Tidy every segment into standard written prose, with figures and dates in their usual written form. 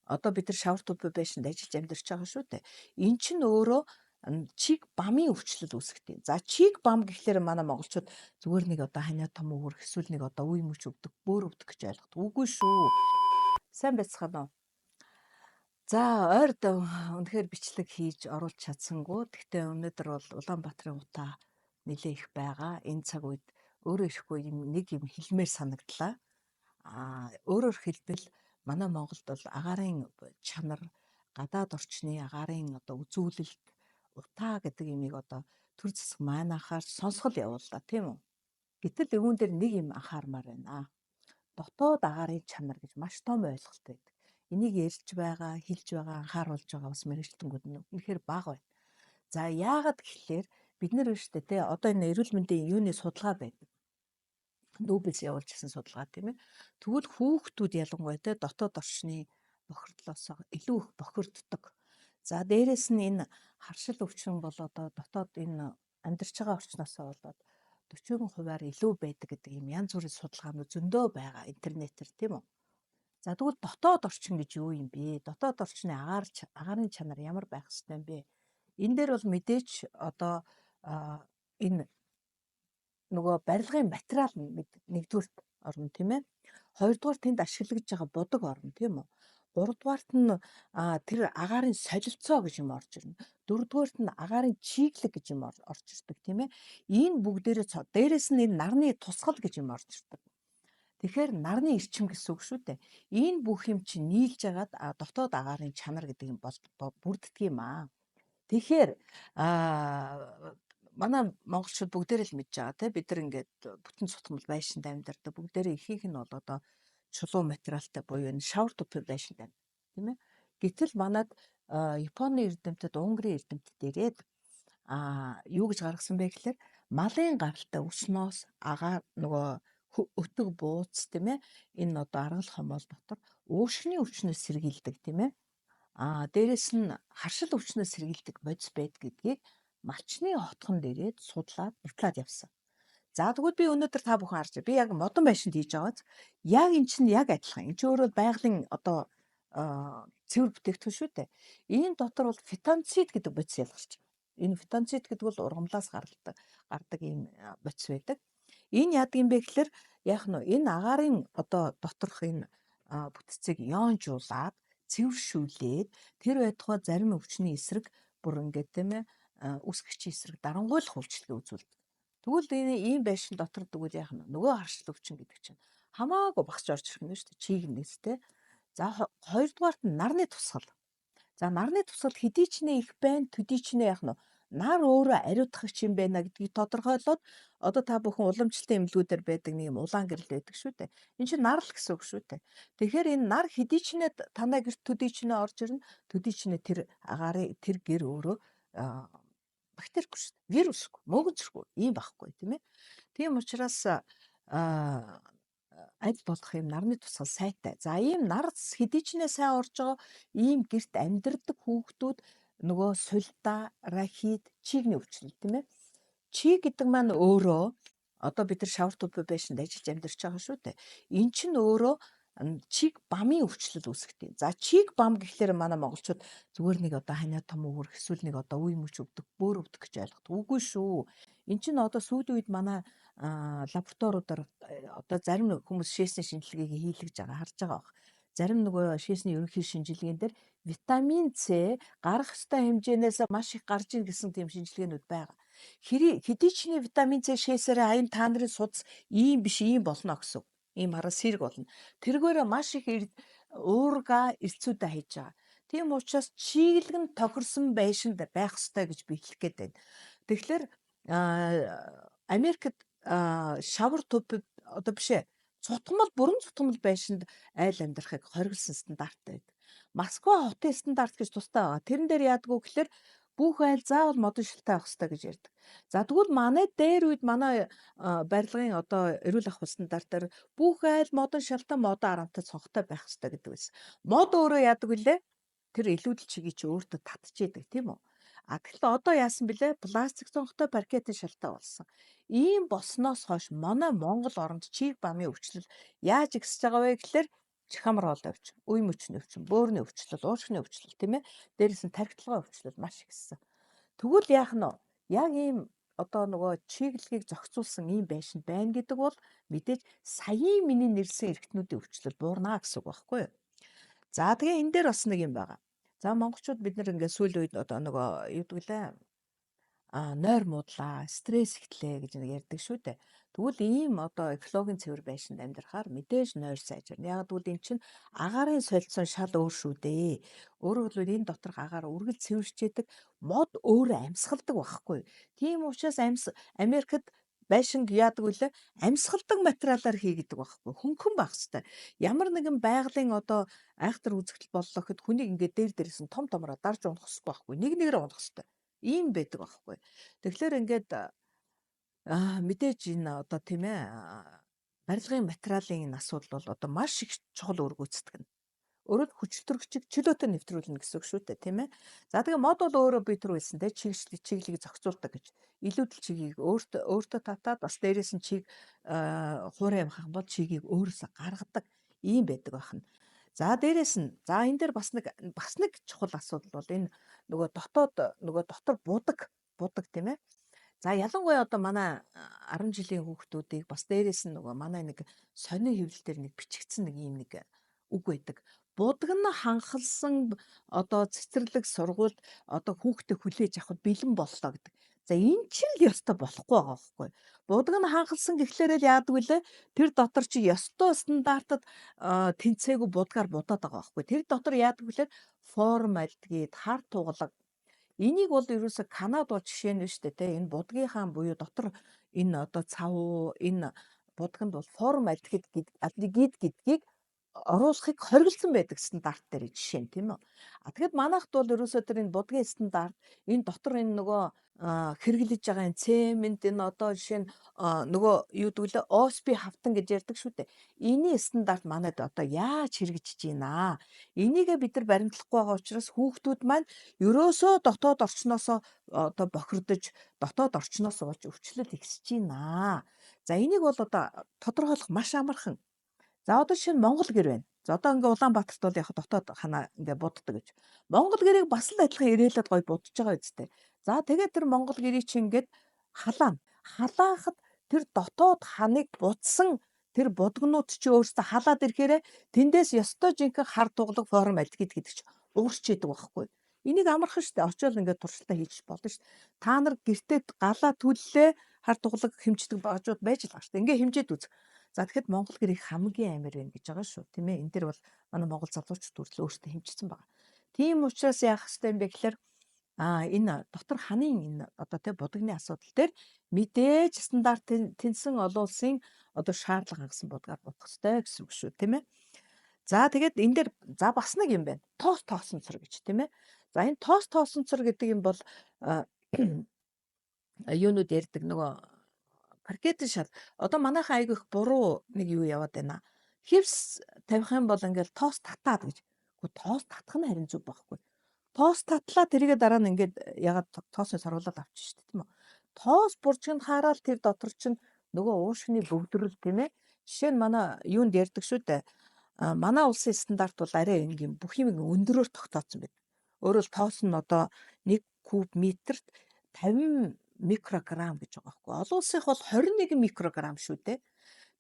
Одоо бид нар шавар туб байшинд ажиллаж амьдарч байгаа шүү дээ. Эн чинь өөрөө чиг бамын өвчлөл үүсгдэг. За чиг бам гэхлээр манай монголчууд зүгээр нэг одоо ханиа том өвөр эсвэл нэг одоо үе мөч өвдөх, бөөр өвдөх гэж ойлгодог. Үгүй шүү. Сайн байцгаана уу? За ойрд үнэхээр бичлэг хийж оруулж чадсангүй. Гэхдээ өнөөдөр бол Улаанбаатарын утаа нэлээ их байгаа. Энэ цаг үед өөрөө ирэхгүй нэг юм хэлмээр санагдлаа. Өөрөөр хэлбэл манай Монголд бол агаарын чанар, гадаад орчны агаарын одоо үзүүлэлт, утаа гэдэг имийг одоо төр засаг манайхаар сонсгол явууллаа, тийм үү? Гэтэл өвөн дээр нэг юм анхаармаар байна. Дотоод агаарын чанар гэж маш том ойлголт байдаг. Энийг ярьж байгаа, хэлж байгаа, анхааруулж байгаа бас мэрэгчлэнгүүд нь үнэхээр бага байна. За яагаад гэхлээр бид нар биш үү те одоо энэ эрүүл мэндийн юуны судалгаа байдаг. Нүүбэлс явуулж ирсэн судалгаа тийм ээ. Тэгвэл хүүхдүүд ялангуяа те дотоод орчны бохирдлоос илүү их бохирддог. За дээрэс нь энэ харшил өвчин бол одоо дотоод энэ амьдарч байгаа орчноос болоод 40%-аар илүү байдаг гэдэг юм янз бүрийн судалгаанууд зөндөө байгаа интернетээр тийм үү. За тэгвэл дотоод орчин гэж юу юм бэ? Дотоод орчны агаарын чанар ямар байх ёстой юм бэ? Энэ дээр бол мэдээч одоо энэ нөгөө барилгын материал нэгдүгürt орно тийм ээ. Хоёрдугаар тэнд ашиглаж байгаа будаг орно тийм үү. Гуравдугаарт нь тэр агаарын солилцоо гэж юм орж ирнэ. Дөрөвдүгээрт нь агаарын чиглэг гэж юм орж ирдэг тийм ээ. Энэ бүгдээрээ дээрэс нь энэ нарны тусгал гэж юм орж ирдэг. Тэгэхээр нарны эрчим гэсэн үг шүү дээ. Энэ бүх юм чинь нийлж агаад дотоод агаарын чанар гэдэг юм бүрддэг юм аа. Тэгэхээр манай монголчууд бүгдээрээ л мэдж байгаа те бид нар ингээд бүтэн цутгамал байшинд амьдардаг. Бүгдээрээ ихийнх нь бол одоо чулуу материалтай буюу энэ шавар тупын байшинд амьдардаг тийм ээ. Гэтэл манад Японы эрдэмтэд, Унгарын эрдэмтэд ирээд юу гэж гаргасан бэ гэхээр малын гаралтай өснөөс агаар нөгөө өтөг бууц тийм ээ. Энэ одоо аргал хомоол дотор уушгины өвчнөөс сэргийлдэг тийм ээ. Дээрэс нь харшил өвчнөөс сэргийлдэг бодис байд гэдгийг малчны хотхон дээрээ судлаад бутлаад явсан. За тэгвэл би өнөөдөр та бүхэн харж би яг модон байшинд хийж байгааз яг эн чинь яг адилхан. Энд чинь өөрөө байгалийн одоо цэвэр бүтээгдэхүүн шүү дээ. Энэ дотор бол фитонцид гэдэг бодис ялгарч байгаа. Энэ фитонцид гэдэг бол ургамлаас гардаг ийм бодис байдаг. Энэ яадаг юм бэ гэхээр яг нь энэ агаарын одоо доторх энэ бүтцийг ионжуулаад цэвэршүүлээд тэр байтугай зарим өвчний эсрэг бүр ингээд тийм ээ үсгэгчийн эсрэг дарангуйлах үйлчлэгээ үзүүлдэг. Тэгвэл энэ ийм байшин дотор тэгвэл яах нь нөгөө харшил өвчин гэдэг чинь хамаагүй багч орж ирэх нь шүү дээ чийгнээс те. За хоёрдугаарт нь нарны тусгал. За нарны тусгал хэдий ч нэ их байна, төдий ч нэ яах нь нар өөрөө ариутгах юм байна гэдгийг тодорхойлоод одоо та бүхэн уламжлалтын эмнэлгүүдээр байдаг нэг юм улаан гэрэл байдаг шүү дээ. Энэ чинь нар л гэсэн үг шүү дээ. Тэгэхээр энэ нар хэдий ч нэ танай гэрт төдий ч нэ орж ирнэ, төдий ч нэ тэр агаарын тэр гэр өөрөө бактеригүй шүү дээ. Вирусгүй, мөөгөнцөргүй ийм байхгүй тийм ээ. Тийм учраас аль болох юм нарны тусгал сайтай. За ийм нар хэдий ч нэ сайн орж байгаа ийм гэрт амьдардаг хүүхдүүд нөгөө сулда, рахит, чигний өвчин тийм ээ. Чиг гэдэг маань өөрөө одоо бид нар шавар туб байшинд ажиллаж амьдарч байгаа шүү дээ. Эн чинь өөрөө чиг бамын өвчлөл үүсгдэг. За чиг бам гэхлээр манай монголчууд зүгээр нэг одоо ханиа том өвөр эсвэл нэг одоо үе мөч өвдөх, бөөр өвдөх гэж ойлгодог. Үгүй шүү. Эн чинь одоо сүүлийн үед манай лабораториудаар одоо зарим хүмүүс шээсний шинжилгээг хийлгэж байгаа харж байгаа бах. Зарим нөгөө шээсний ерөнхий шинжилгээнд дээр витамин С гарах ёстой хэмжээнээс маш их гарч ийн гэсэн тийм шинжилгээнүүд байгаа. Хэдий ч нэ витамин С шээсээр аян та нарын судас ийм биш ийм болно гэсэн. Ийм хараа сэрэг болно. Тэргээрээ маш их уурга эрцүүдэ хийж байгаа. Тийм учраас чиглэг нь тохирсон байшинд байх ёстой гэж би хэлэх гээд байна. Тэгэхээр Америкт шавар туб одоо биш ээ цутгамал бүрэн цутгамал байшинд айл амьдрахыг хориглосон стандарттай байдаг. Москва хотын стандарт гэж тустай байгаа. Тэрэн дээр яадаг вэ гэхээр бүх айл заавал модон шилтэй авах хэрэгтэй гэж ярьдаг. За тэгвэл манай дээр үед манай барилгын одоо эрүүл ахуй стандартаар бүх айл модон шилтэй модон арамтай цонхтой байх хэрэгтэй гэдэг байсан. Мод өөрөө яадаг вүлээ? Тэр илүүдэл чигийг чи өөртөө татчихэдэг тийм үү? Гэхдээ одоо яасан бэлээ? Пластик цонхтой паркетын шалтай болсон. Ийм болсноос хойш манай Монгол оронд чиг бамын өвчлөл яаж ихсэж байгаа вэ гэхээр чихамрал өвчин, үе мөчний өвчин, бөөрийн өвчлөл, уушгины өвчлөл тийм ээ. Дээрээс нь тархитлагын өвчлөл маш ихсэн. Тэгвэл яах нь вэ? Яг ийм одоо нөгөө чиглэлийг зохицуулсан ийм байшин байна гэдэг бол мэдээж саяын миний нэрсэн эргэтнүүдийн өвчлөл буурнаа гэсэн үг байхгүй юу? За тэгээ энэ дээр бас нэг юм байгаа. За монголчууд бид нар ингээд сүүлийн үед одоо нөгөө юу гэдэг лээ нойр муудлаа, стресс ихтлээ гэж нэг ярьдаг шүү дээ. Тэгвэл ийм одоо экологийн цэвэр байшинд амьдрахаар мэдээж нойр сайжирна. Яг тэгвэл эн чинь агаарын солилцоон шал өөр шүү дээ. Өөрөөр хэлбэл энэ доторх агаар үргэлж цэвэрчээдэг, мод өөрөө амьсгалдаг байхгүй. Тийм учраас Америкт байшинг яадаг вүлээ амьсгалдаг материалаар хийгдэг байхгүй. Хөнгөн байх хэвээр. Ямар нэгэн байгалийн одоо айхтар үзэгдэл боллоо гэхэд хүнийг ингээд дээрээс нь том томроо дарж унах хэрэгтэй байхгүй. Нэг нэгээр унах хэрэгтэй. Ийм байдаг байхгүй. Тэгэхээр ингээд мэдээж энэ одоо тийм ээ барилгын материалын энэ асуудал бол одоо маш их чухал үүрэг гүйцэтгэв. Өөрөөр хүчтөрөгчийг чөлөөтэй нэвтрүүлнэ гэсэн үг шүү дээ, тийм ээ. За тэгээ мод бол өөрөө би түр хэлсэн дээ чиглэлийг зохицуулдаг гэж. Илүүдэл чигийг өөртөө татаад бас дээрээс нь чиг хуурай явах юм бол чигийг өөрөөсөө гаргадаг ийм байдаг байна. За дээрээс нь за энэ дээр бас нэг чухал асуудал бол энэ нөгөө дотор будаг тийм ээ. За ялангуяа одоо манай 10 жилийн хүүхдүүдийг бас дээрээс нь нөгөө манай нэг сонин хэвлэлээр нэг бичигдсэн нэг ийм нэг үг байдаг. Будаг нь ханхалсан одоо цэцэрлэг сургуульд одоо хүүхдээ хүлээж авахд бэлэн боллоо гэдэг. За энэ чинь л ёстой болохгүй байгаа байхгүй. Будаг нь ханхалсан гэхлээр л яадаг вүлээ тэр дотор чи ёстой стандартад тэнцээгүй будгаар будаад байгаа байхгүй. Тэр дотор яадаг вүлээ формальдгийд хар тугалаг энийг бол ерөөсө Канад бол жишээ нь шүү дээ те энэ будгийнхаа буюу дотор энэ одоо цав энэ будганд бол формальдгид гэдгийг оруулахыг хориглосон байдаг стандарт дээр жишээ нь тийм үү. Тэгэхэд манайхд бол ерөөсөө тэр энэ будгийн стандарт энэ дотор энэ нөгөө хэрэглэж байгаа энэ цемент энэ одоо жишээ нь нөгөө юу гэвэл ОСП хавтан гэж ярьдаг шүү дээ. Эний стандарт манайд одоо яаж хэрэгжиж байна. Энийгээ бид нар баримтлахгүй байгаа учраас хүүхдүүд маань ерөөсөө дотоод орчноосоо одоо бохирдож дотоод орчноос ууж өвчлөл ихсэж байна. За энийг бол одоо тодорхойлох маш амархан. За одоо жишээ нь Монгол гэр байна. За одоо ингээ Улаанбаатарт бол яг дотоод ханаа ингээ буддаг гэж. Монгол гэрийг бас л адилхан ирээлээд гоё будж байгаа үстэй. За тэгээд тэр Монгол гэрийг чи ингээд халаана. Халаахад тэр дотоод ханыг будсан тэр будгнууд чи өөрсдөө халаад ирэхээр тэндээс ёстой жинхэнэ хар туглаг форм альдгид гэдэг чи уурч идэг байхгүй. Энийг амархан штэ очиод ингээд туршилтаа хийж болно штэ. Та нар гэртээ галаа түллээ хар туглаг хэмждэг багжууд байж л байгаа штэ. Ингээ хэмжээд үз. За тэгэхэд Монгол гэрийг хамгийн амар байна гэж байгаа шүү. Тийм ээ. Энэ дэр бол манай Монгол залуучууд хүртэл өөрсдөө хэмжсэн байгаа. Тийм учраас яах ёстой юм бэ гэхээр энэ дотор ханын энэ одоо тэ будагны асуудал дээр мэдээж стандарт тэнсэн олон улсын одоо шаардлага хангасан будгаар бодох ёстой гэсэн үг шүү, тийм ээ. За тэгээд энэ дээр за бас нэг юм байна. Тоосон цор гэж тийм ээ. За энэ тоосон цор гэдэг юм бол юунууд ярьдаг нөгөө паркетын шал. Одоо манайхан айгүй их буруу нэг юу яваад байна. Хевс тавих юм бол ингээл тоос татаад гэж. Гэхдээ тоос татах нь харин зүг байхгүй. Тоос татлаа тэрийгэ дараа нь ингээд ягаад тоосыг саруулаад авчих шүү дээ тийм үү. Тоос буржинд хараад тэр дотор чинь нөгөө уушгины бөгдрөл тийм ээ. Жишээ нь манай юунд ярьдаг шүү дээ. Манай улсын стандарт бол арай ингийн бүх юм өндөрөөр тогтооцсон байдаг. Өөрөөр тоос нь одоо 1 куб метрт 50 микрограмм гэж байгаа байхгүй. Олон улсынх бол 21 микрограмм шүү дээ.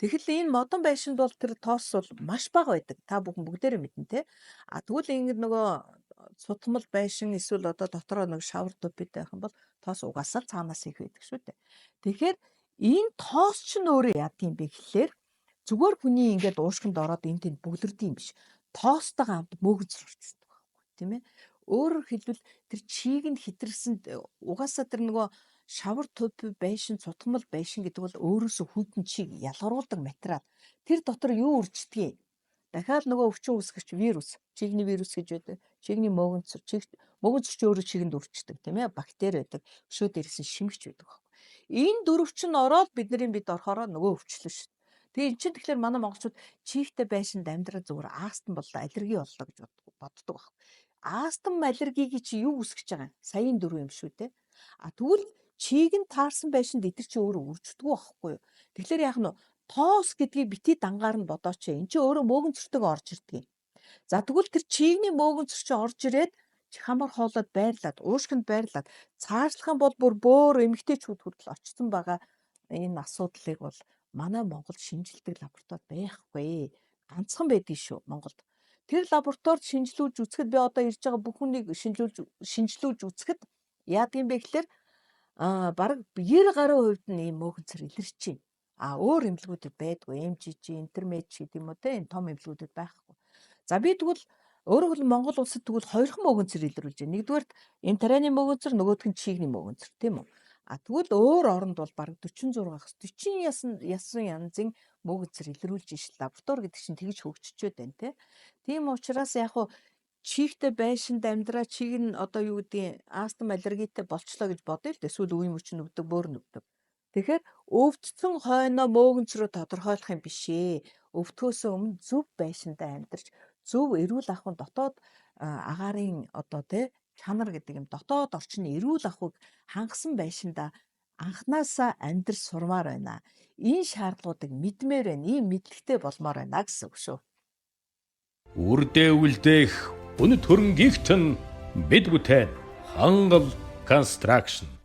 Тэгэхээр энэ модон байшинд бол тэр тоос бол маш бага байдаг. Та бүхэн бүгдээрээ мэднэ те. Тэгвэл ингэ нөгөө цутмал байшин эсвэл одоо дотроо нэг шавар тупид байх юм бол тоос угаасаа цаанаас их байдаг шүү дээ. Тэгэхээр энэ тоос ч нөөрэ яд юм бэ гэхлээр зүгээр хүний ингээд уушгинд ороод энэ тэнд бүглэрдэм биш. Тоостойгоо хамт мөөгөн зурчдаг байхгүй тийм ээ. Өөрөөр хэлбэл тэр чийг нь хитрсэн угаасаа тэр нөгөө шавар төв байшин цутгамал байшин гэдэг бол өөрөөсөө хүйтэн чиг ялгаруулдаг материал. Тэр дотор юу үрждэг? Дахиад нөгөө өвчин үүсгэгч вирус, чигний вирус гэж байдаг. Чигний мөөгөнцөр, мөөгөнцөр ч өөрөө чигэнд үрждэг тийм ээ. Бактери байдаг. Өшөө дээрээс нь шимэгч байдаг байхгүй. Энэ дөрөв чинь ороод бидний бид орохороо нөгөө өвчлөл шүү дээ. Тэгээ эн чинь тэгэхээр манай монголчууд чигтэй байшинд амьдрал зүгээр астм боллоо, аллерги боллоо гэж боддог байхгүй. Астм аллергийг чи юу үүсгэж байгаа юм? Саяын дөрөв юм шүү дээ. Тэгвэл чийг нь таарсан байшинд эдгэр чи өөрөө үрждэг байхгүй юу? Тэгэхээр яах нь тоос гэдгийг бити дангаар нь бодооч. Энд чинь өөрөө мөөгөнцөртөг орж ирдэг юм. За тэгвэл тэр чигний мөөгөнцөр чинь орж ирээд хамар хоолоод байрлаад, уушгинд байрлаад цаашлах юм бол бүр эмэгтэйчүүд хүртэл очсон байгаа энэ асуудлыг бол манай Монголд шинжилдэг лаборатори байхгүй. Ганцхан байдгийг шүү Монголд. Тэр лабораторид шинжилүүлж үзэхэд би одоо ирж байгаа бүх хүнийг шинжилүүлж үзэхэд яадаг юм бэ гэхээр бараг 90 гаруй хувьд нь ийм мөөгөнцөр илэрч байна. Өөр эмнэлгүүдэд байдгүй. MGG, интермеч гэдэг юм уу те энэ том эмнэлгүүдэд байхгүй. За би тэгвэл өөрөөр хэлбэл Монгол улсад тэгвэл хоёрхан мөөгөнцөр илрүүлж байна. Нэгдүгээр энэ тарианы мөөгөнцөр, нөгөөх нь чигний мөөгөнцөр тийм үү? Тэгвэл өөр оронд бол бараг 46-аас 40 ясан янзын мөөгөнцөр илрүүлж иш лаборатори гэдэг чинь тэгж хөгжчөөд байна те. Тийм учраас яг хуу чигтэй байшинд амьдраа чиг нь одоо юу гэдгийг астм аллергитэй болчлоо гэж бодъё л дээ. Эсвэл үе мөч нүгдэг, бөөр нүгдэг. Тэгэхээр өвдсөн хойноо мөөгөнцрөө тодорхойлох юм биш ээ. Өвдөхөөс өмнө зөв байшиндаа амьдарч зөв эрүүл ахуйн дотоод агаарын одоо тий чанар гэдэг юм дотоод орчны эрүүл ахуйг хангасан байшиндаа анханасаа амьдрал сурмаар байна. Энэ шаардлагуудыг мэдмээр байна. Ийм мэдлэгтэй болмоор байна гэсэн үг шүү. Үрдээ үлдээх үнэт хөрөнгөйгт нь бид бүтээн Хангал Construction